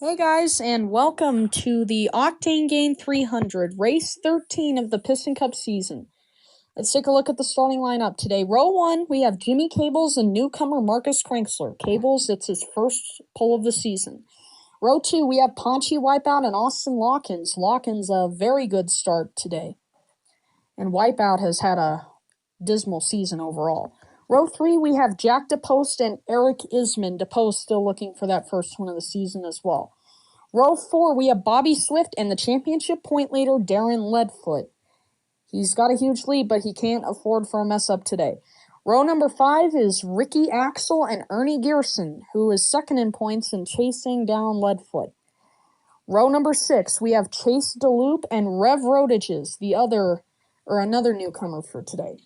Hey guys, and welcome to the Octane Gain 300, race 13 of the Piston Cup season. Let's take a look at the starting lineup today. Row 1, we have Jimmy Cables and newcomer Marcus Kranksler. Cables, it's his first pole of the season. Row 2, we have Ponchi Wipeout and Austin Lawkins. Lawkins, a very good start today. And Wipeout has had a dismal season overall. Row 3, we have Jack DePost and Eric Isman. DePost still looking for that first one of the season as well. Row 4, we have Bobby Swift and the championship point leader, Darren Leadfoot. He's got a huge lead, but he can't afford for a mess-up today. Row number 5 is Ricky Axel and Ernie Gearson, who is second in points and chasing down Leadfoot. Row number 6, we have Chase DeLoop and Rev Rodages, another newcomer for today.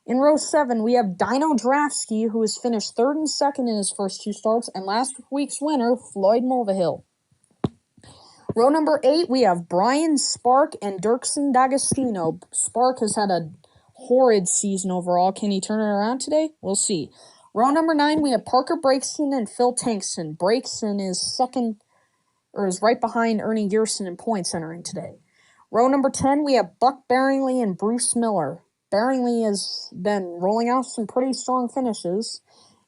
In row 7, we have Dino Drafsky, who has finished third and second in his first two starts, and last week's winner, Floyd Mulvihill. Row number 8, we have Brian Spark and Dirksen D'Agostino. Spark has had a horrid season overall. Can he turn it around today? We'll see. Row number 9, we have Parker Breakson and Phil Tankson. Breakson is right behind Ernie Gearson in points entering today. Row number 10, we have Buck Baringley and Bruce Miller. Baringley has been rolling out some pretty strong finishes.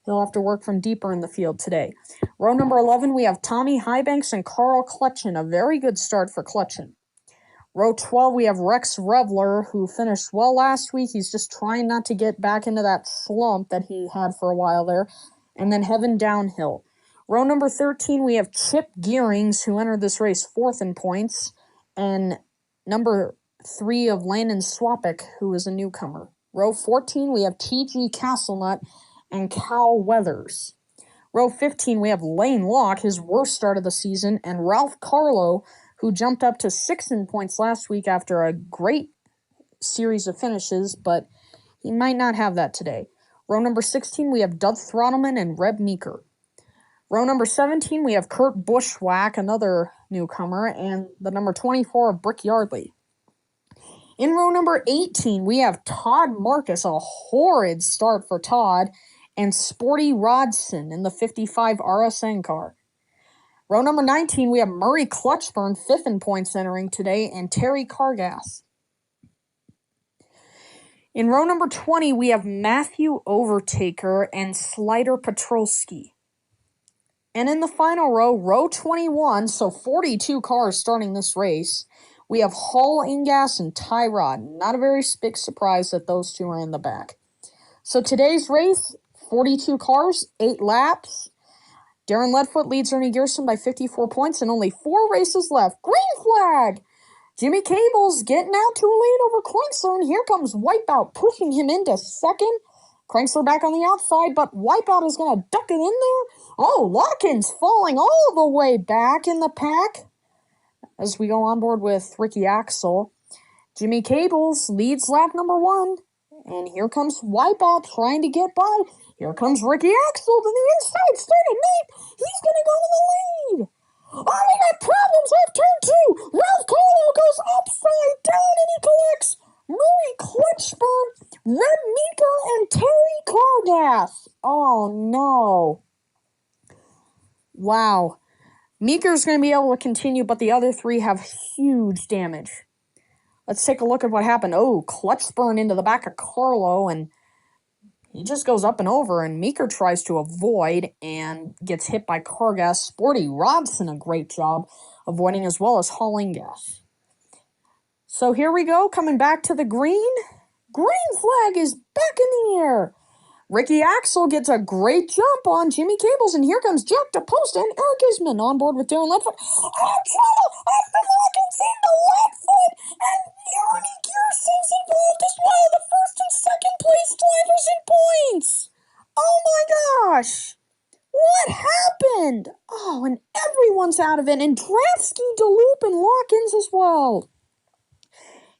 He'll have to work from deeper in the field today. Row number 11, we have Tommy Highbanks and Carl Clutchin. A very good start for Clutchin. Row 12, we have Rex Revler, who finished well last week. He's just trying not to get back into that slump that he had for a while there. And then Heaven Downhill. Row number 13, we have Chip Gearings, who entered this race fourth in points. And number 3 of Landon Swapik, who is a newcomer. Row 14, we have T.G. Castlenut and Cal Weathers. Row 15, we have Lane Locke, his worst start of the season, and Ralph Carlo, who jumped up to 6th in points last week after a great series of finishes, but he might not have that today. Row number 16, we have Doug Throttleman and Reb Meeker. Row number 17, we have Kurt Bushwhack, another newcomer, and the number 24 of Brick Yardley. In row number 18, we have Todd Marcus, a horrid start for Todd, and Sporty Rodson in the 55 RSN car. Row number 19, we have Murray Clutchburn, 5th in points entering today, and Terry Cargas. In row number 20, we have Matthew Overtaker and Slider Petrolski. And in the final row, row 21, so 42 cars starting this race, we have Hull Ingas and Tyrod. Not a very big surprise that those two are in the back. So today's race, 42 cars, 8 laps. Darren Leadfoot leads Ernie Gearson by 54 points and only 4 races left. Green flag! Jimmy Cables getting out to a lead over Kranksler, and here comes Wipeout pushing him into second. Kranksler back on the outside, but Wipeout is going to duck it in there. Oh, Lawkins falling all the way back in the pack as we go on board with Ricky Axel. Jimmy Cables leads lap number 1. And here comes Wipeout trying to get by. Here comes Ricky Axel to the inside, starting 9th. He's going to go in the lead. Oh, we got problems off turn 2. Ralph Carlo goes upside down and he collects Murray Clutchburn, Red Meeker, and Terry Cargath. Oh, no. Wow. Meeker's going to be able to continue, but the other 3 have huge damage. Let's take a look at what happened. Oh, Clutchburn into the back of Carlo, and he just goes up and over, and Meeker tries to avoid and gets hit by Cargas. Sporty Robson, a great job avoiding, as well as Hollingas. So here we go, coming back to the green. Green flag is back in the air. Ricky Axel gets a great jump on Jimmy Cables, and here comes Jack DePost and Eric Isman on board with Darren Leadfoot. Oh, trouble off the Lawkins into Leadfoot, and Ernie Gearson's involved as well. The first and second place drivers in points. Oh my gosh. What happened? Oh, and everyone's out of it, and Drafsky, DeLoop, and Lawkins as well.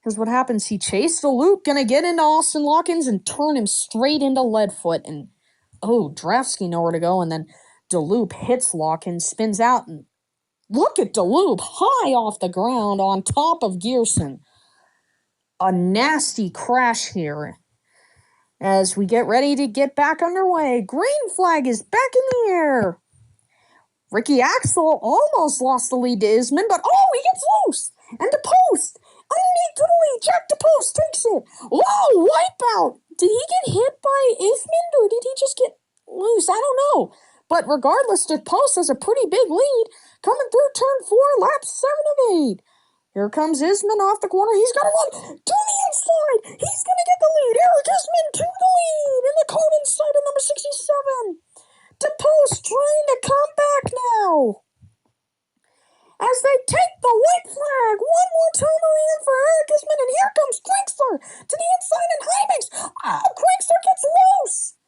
Here's what happens. He chased the loop, gonna get into Austin Lawkins and turn him straight into Leadfoot. And, Drafsky nowhere to go. And then DeLoop hits Lawkins, spins out, and look at DeLoop high off the ground on top of Gearson. A nasty crash here. As we get ready to get back underway, green flag is back in the air. Ricky Axel almost lost the lead to Isman, but he gets loose! And to post! Underneath to the lead, Jack to post takes it! Whoa, wipeout! Did he get hit by Isman, or did he just get loose? I don't know. But regardless, the post has a pretty big lead coming through turn 4, lap 7 of 8. Here comes Isman off the corner. He's got to run to the inside. He's going to get the lead. Eric Isman to the lead in the cone inside of number 67. To post, trying to come back now. As they take the white flag, one more time around for Eric Isman, and here comes Crankster to the inside, and Hybex. Crankster gets loose.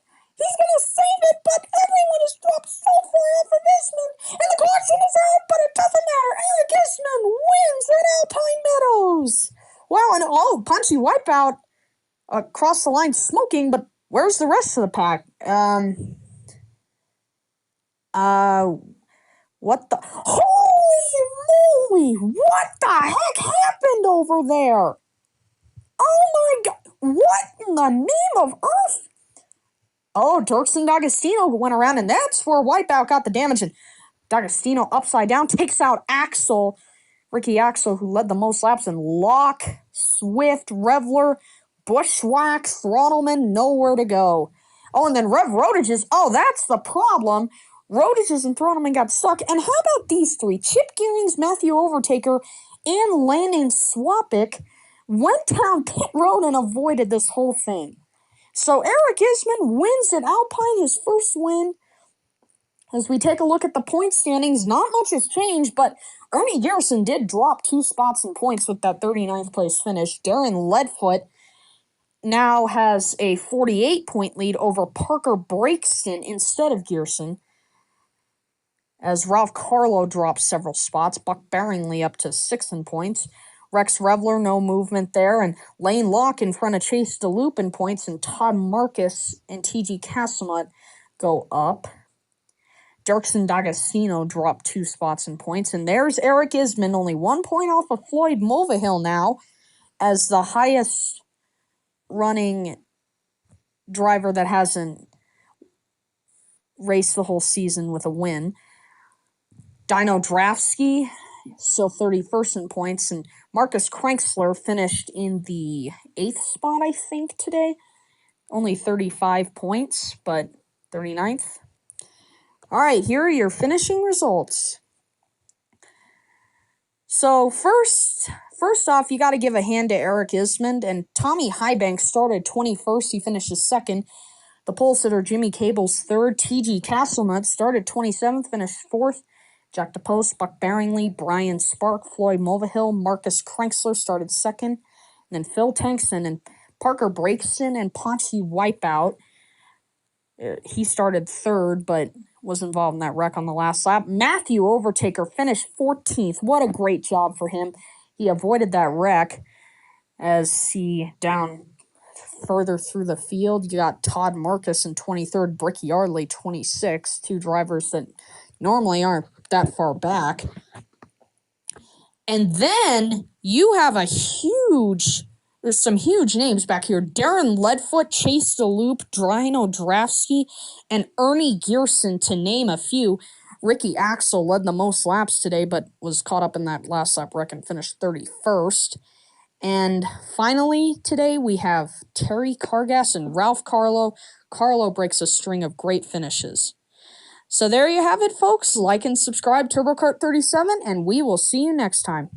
He's going to save it, but everyone has dropped so far off of Isman, and the caution is out, but it doesn't matter. Eric Isman wins at Alpine Meadows. Wow, and punchy wipeout across the line smoking, but where's the rest of the pack? What the? Holy moly! What the heck happened over there? Oh my god! What in the name of earth? Oh, Dirksen D'Agostino went around, and that's where Wipeout got the damage. And D'Agostino upside down takes out Axel, Ricky Axel, who led the most laps, and Locke, Swift, Revler, Bushwhack, Throttleman, nowhere to go. Oh, and then Rev Rotages. Oh, that's the problem. Rotages and Throttleman got stuck. And how about these three? Chip Gearings, Matthew Overtaker, and Landon Swapik went down pit road and avoided this whole thing. So Eric Isman wins at Alpine, his first win. As we take a look at the point standings, not much has changed, but Ernie Garrison did drop 2 spots in points with that 39th place finish. Darren Leadfoot now has a 48-point lead over Parker Breakston instead of Garrison, as Ralph Carlo drops several spots, Buck Baringley up to 6th in points. Rex Revler, no movement there, and Lane Locke in front of Chase DeLoop in points, and Todd Marcus and TG Castlemont go up. Dirksen D'Agostino dropped 2 spots in points, and there's Eric Isman, only 1 point off of Floyd Mulvihill now, as the highest running driver that hasn't raced the whole season with a win. Dino Draftsky, still 31st in points, and Marcus Kranksler finished in the 8th spot, I think, today. Only 35 points, but 39th. All right, here are your finishing results. So first off, you got to give a hand to Eric Ismond, and Tommy Highbanks started 21st. He finished 2nd. The pole sitter Jimmy Cable's 3rd. TG Castlenut started 27th, finished 4th. Jack DePost, Buck Baringley, Brian Spark, Floyd Mulvihill, Marcus Kranksler started 2nd. And then Phil Tankson and Parker Breakston and Ponchi Wipeout. He started 3rd, but was involved in that wreck on the last lap. Matthew Overtaker finished 14th. What a great job for him. He avoided that wreck as he down further through the field. You got Todd Marcus in 23rd, Brick Yardley 26th, 2 drivers that normally aren't that far back. And then you have there's some huge names back here. Darren Leadfoot, Chase DeLoop, Dino Draftsky, and Ernie Gearson, to name a few. Ricky Axel led the most laps today, but was caught up in that last lap wreck and finished 31st. And finally, today, we have Terry Cargas and Ralph Carlo. Carlo breaks a string of great finishes. So there you have it, folks. Like and subscribe, TurboKart37, and we will see you next time.